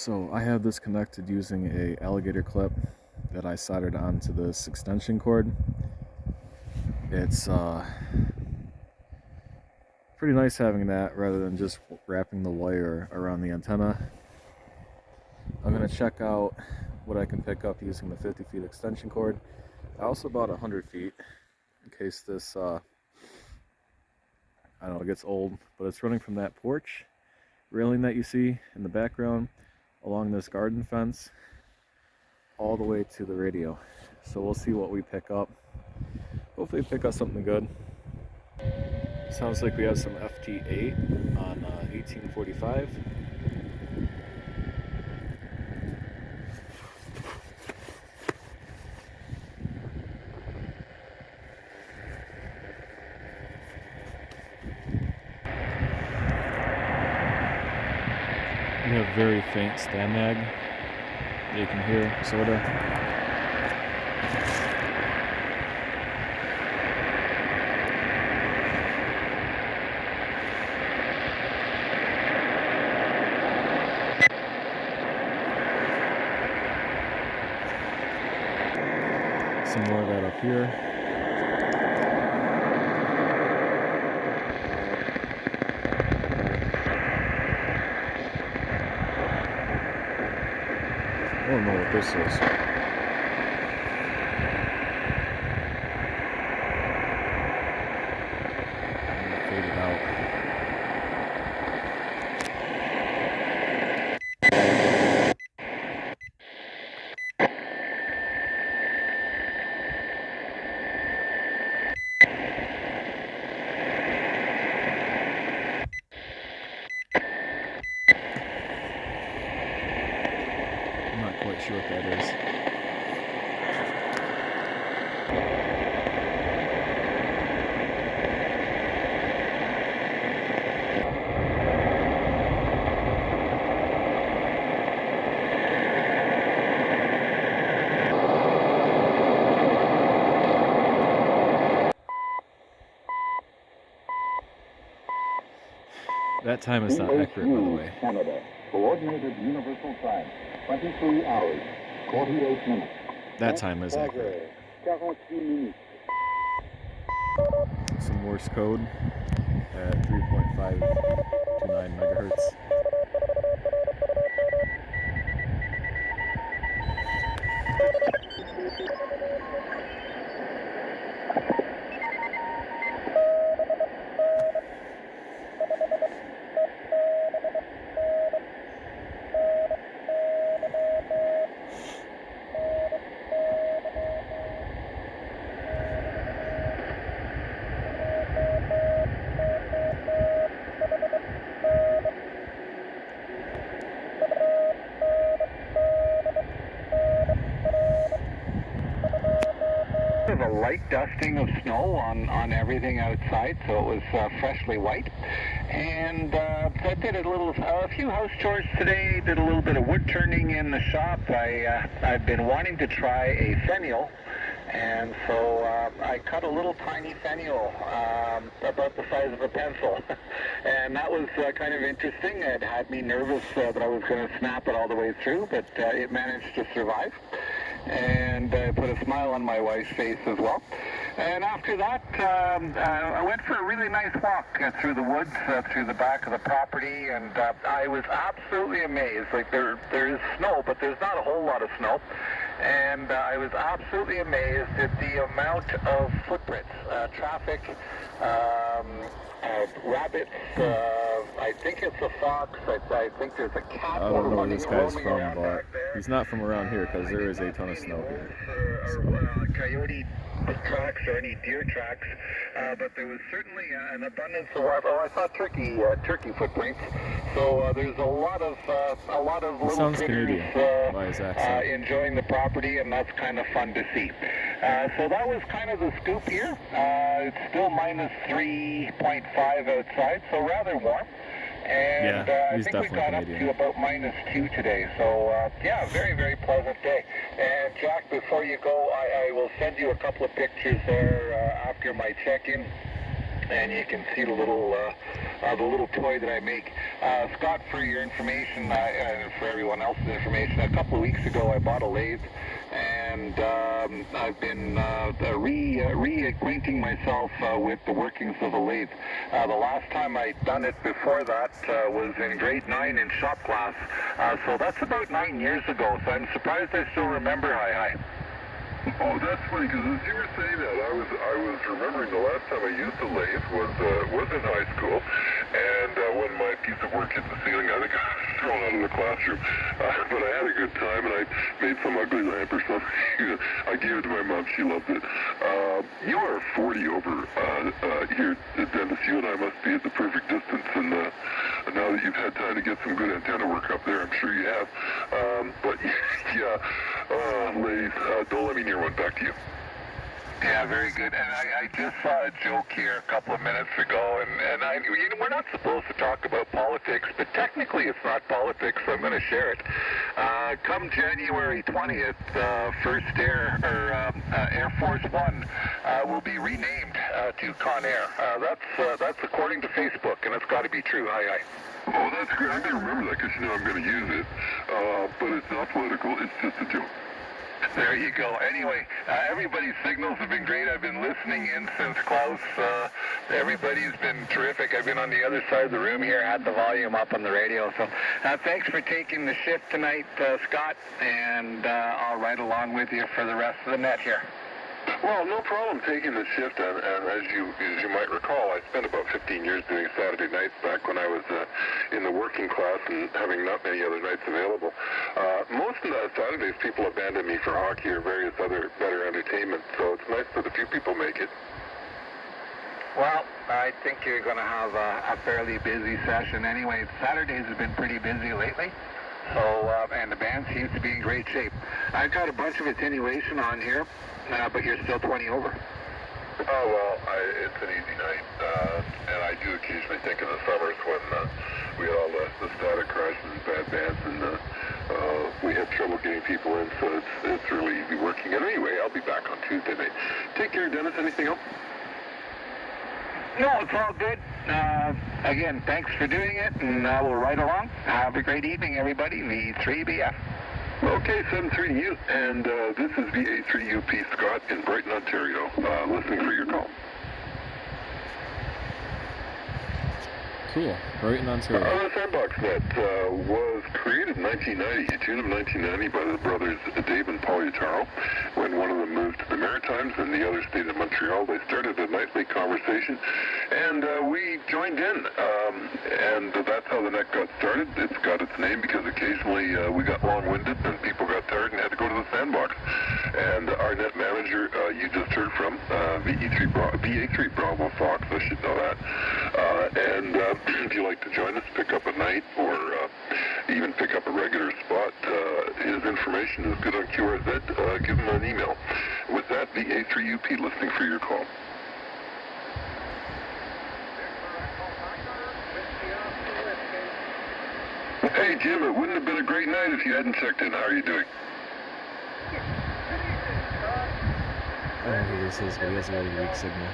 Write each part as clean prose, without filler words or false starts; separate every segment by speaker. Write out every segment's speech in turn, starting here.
Speaker 1: So I have this connected using a alligator clip that I soldered onto this extension cord. It's pretty nice having that rather than just wrapping the wire around the antenna. I'm going to check out what I can pick up using the 50 feet extension cord. I also bought 100 feet in case this, I don't know, it gets old, but it's running from that porch railing that you see in the background along this garden fence all the way to the radio. So we'll see what we pick up. Hopefully pick up something good. Sounds like we have some FT8 on 1845. We have very faint stand mag. You can hear, sorta. Some more of that up here. I don't know what this is. Fade it out. I'm not quite sure what that is. That time is not accurate, by the way.
Speaker 2: Canada, Coordinated Universal Time, 23 hours, 48 minutes.
Speaker 1: That time is accurate. Some Morse code at 3.529 megahertz.
Speaker 2: A light dusting of snow on everything outside, so it was freshly white. And I did a few house chores today. Did a little bit of wood turning in the shop. I've been wanting to try a fennial, and so I cut a little tiny fennial about the size of a pencil, and that was kind of interesting. It had me nervous that I was going to snap it all the way through, but it managed to survive. And put a smile on my wife's face as well. And after that, I went for a really nice walk through the woods, through the back of the property, and I was absolutely amazed. Like there is snow, but there's not a whole lot of snow. And I was absolutely amazed at the amount of footprints, traffic, rabbits. I think it's a fox. I think there's a cat.
Speaker 1: I don't know where this guy's from, but he's not from around here because there is a ton of snow here.
Speaker 2: Coyote tracks or any deer tracks, but there was certainly an abundance of I saw turkey footprints. So there's a lot of little critters
Speaker 1: by his accent.
Speaker 2: enjoying the property, and that's kind of fun to see. So that was kind of the scoop here. It's still minus 3.5 outside, so rather warm. And I think we got up to about minus 2 today. So yeah, very, very pleasant day. And Jack, before you go, I will send you a couple of pictures there after my check-in. and you can see the little toy that I make. Scott, for your information, and for everyone else's information, a couple of weeks ago I bought a lathe, and I've been reacquainting myself with the workings of a lathe. The last time I'd done it before that was in grade 9 in shop class, so that's about 9 years ago, so I'm surprised I still remember Hi.
Speaker 3: Oh, that's funny, because as you were saying that, I was remembering the last time I used a lathe was in high school, and when my piece of work hit the ceiling, I think I was thrown out of the classroom. But I had a good time, and I made some ugly lamp or something. I gave it to my mom. She loved it. You are 40 over here at Dennis. You and I must be at the perfect distance, and now that you've had time to get some good antenna work up there, I'm sure you have. But yeah, lathe, don't let me near one. Back to you.
Speaker 2: Yeah, very good. And I just saw a joke here a couple of minutes ago, and we're not supposed to talk about politics, but technically it's not politics, so I'm going to share it. Come January 20th, Air Force One will be renamed to Con Air. That's according to Facebook, and it's got to be true. Hi.
Speaker 3: Oh, that's great. I'm going to remember that because you know I'm going to use it. But it's not political. It's just a joke.
Speaker 2: There you go. Anyway, everybody's signals have been great. I've been listening in since Klaus. Everybody's been terrific. I've been on the other side of the room here, had the volume up on the radio. So thanks for taking the shift tonight, Scott, and I'll ride along with you for the rest of the net here.
Speaker 3: Well, no problem taking the shift, and as you might recall, I spent about 15 years doing Saturday nights back when I was in the working class and having not many other nights available. Most of the Saturdays, people abandon me for hockey or various other better entertainment, so it's nice that a few people make it.
Speaker 2: Well, I think you're going to have a fairly busy session anyway. Saturdays have been pretty busy lately. So, and the band seems to be in great shape. I've got a bunch of attenuation on here, but you're still 20 over.
Speaker 3: Oh, well, it's an easy night, and I do occasionally think of the summers when we had all the static crashes and bad bands, and we had trouble getting people in, so it's really easy working. And anyway, I'll be back on Tuesday night. Take care, Dennis. Anything else?
Speaker 2: No, it's all good. Again, thanks for doing it, and we'll ride along. Have a great evening, everybody. V3BF.
Speaker 3: Okay, 7-3 to you. And this is VA3UP Scott in Brighton, Ontario, listening for your call.
Speaker 1: Cool. Brighton, Ontario.
Speaker 3: The Sandbox Net was created in 1990, June of 1990, by the brothers Dave and Paul Yataro. When one of them moved to the Maritimes and the other stayed in Montreal, they started a nightly conversation, and we joined in. And that's how the net got started. It's got its name because occasionally we got long-winded and people got tired and had to go to the Sandbox. And our net manager, you just heard from, VA3 Bravo Fox, I should know that. And if you like to join us, pick up a night or even pick up a regular spot, his information is good on QRZ. Give him an email. With that, VA3UP listening for your call. Hey, Jim, it wouldn't have been a great night if you hadn't checked in. How are you doing?
Speaker 1: I don't know who this is, but he has a really weak signal.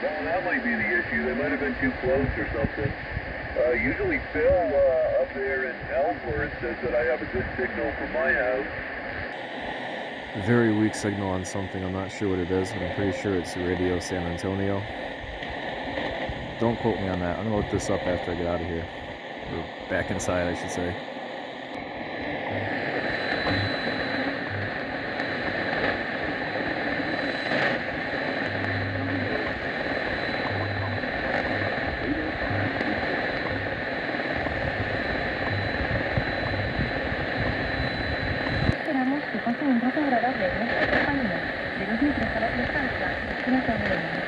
Speaker 3: Well, that might be the issue. They might have been too close or something. Usually Phil up there in Ellsworth says that I have a good signal from my house.
Speaker 1: Very weak signal on something. I'm not sure what it is, but I'm pretty sure it's Radio San Antonio. Don't quote me on that. I'm going to look this up after I get out of here. Or back inside, I should say.
Speaker 4: Esperamos que pase un rato agradable en nuestra compañía. De 2 metros a la distancia, trata de venir.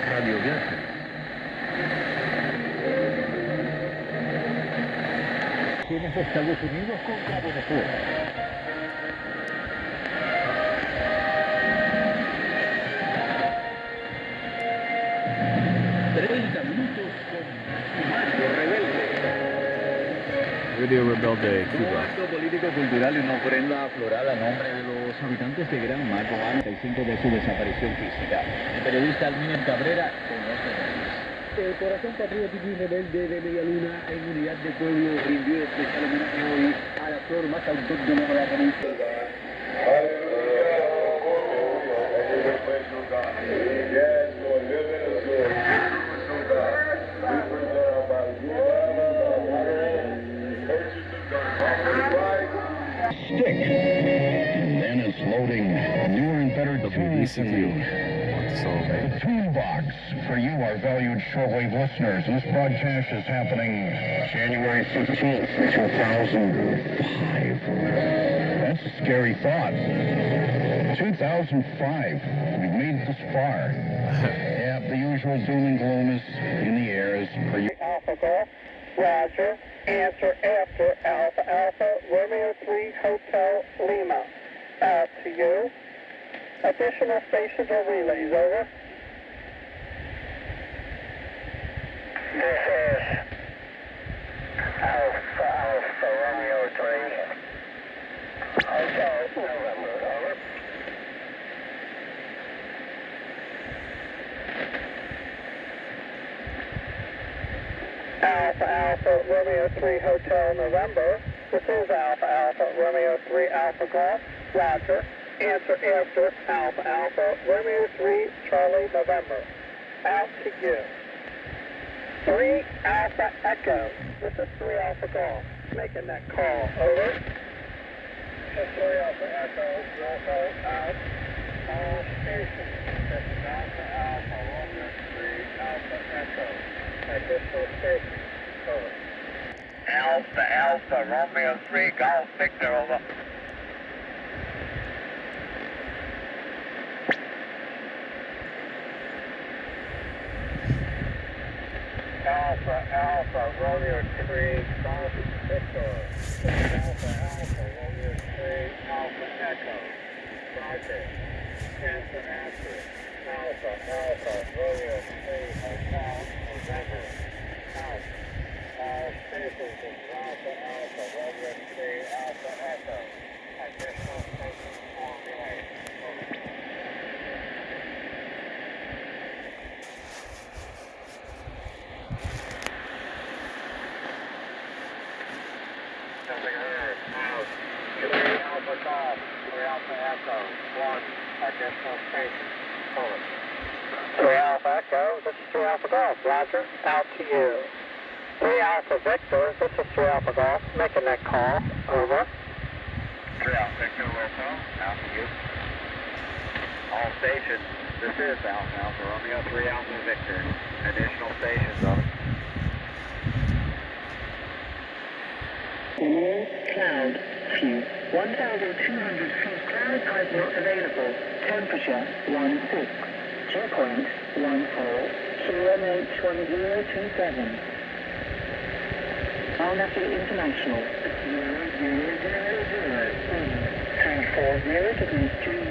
Speaker 3: Radio Viaje.
Speaker 2: los Estados Unidos contra Venezuela. 30 minutos con Mario Rebelde.
Speaker 1: Radio Rebel Day,
Speaker 2: Un
Speaker 1: Cuba.
Speaker 2: acto político-cultural y una ofrenda floral a nombre de los habitantes de Granma, con 35 de su desaparición física. El periodista Almínez Cabrera con los detalles. El corazón patriótico y rebelde de Medialuna en unidad de pueblo rindió especial homenaje hoy a la flor más autóctona de la península.
Speaker 5: Stick. And then it's loading newer and better
Speaker 1: WBCU. Want to celebrate.
Speaker 5: The Toolbox for you, our valued shortwave listeners. This broadcast is happening January 16th, 2005. That's a scary thought. 2005. We've made it this far. Yeah, the usual doom and gloom is in the air as per you.
Speaker 6: Alpha Golf, Roger, answer after Alpha Alpha, Romeo 3, Hotel Lima. Out to you. Additional stations or relays, over. This is Alpha Alpha, Romeo 3, Hotel November, over. Alpha Alpha Romeo 3 Hotel November. This is Alpha Alpha Romeo 3 Alpha Golf. Roger. Answer after Alpha Alpha Romeo 3 Charlie November. Out to you. 3 Alpha Echo. This is 3 Alpha Golf. Making that call. Over. This is 3 Alpha Echo. Wilco out. All stations. This is Alpha Alpha Romeo 3 Alpha Echo. Additional station. Over. Alpha Alpha Romeo 3 Golf Victor, over. Alpha Alpha Romeo 3 Golf Victor. Alpha Alpha Romeo 3 Alpha Echo. Roger. Answer answer. Alpha Alpha Romeo 3 Hotel November. Out. All stations of Alpha Alpha Romeo 3 Alpha Echo. Additional stations for relay. Over. Nothing heard. Out. 3 Alpha Golf. 3 Alpha Echo. 1 additional station. Over. 3 Alpha Echo. This is 3 Alpha Golf. Roger. Out to you. 3 Alpha Victor. This is 3 Alpha Golf. Making that call. Over. 3 Alpha Victor. Wilco. Out to you. All stations. This is Alpha Alpha Romeo 3 Alpha Victor. Additional stations. Over.
Speaker 4: Cloud. Few. 1,200 feet cloud type not available. Temperature 16. Dew point 14. QNH 1027. Alnafi International. 000. 340 degrees 2.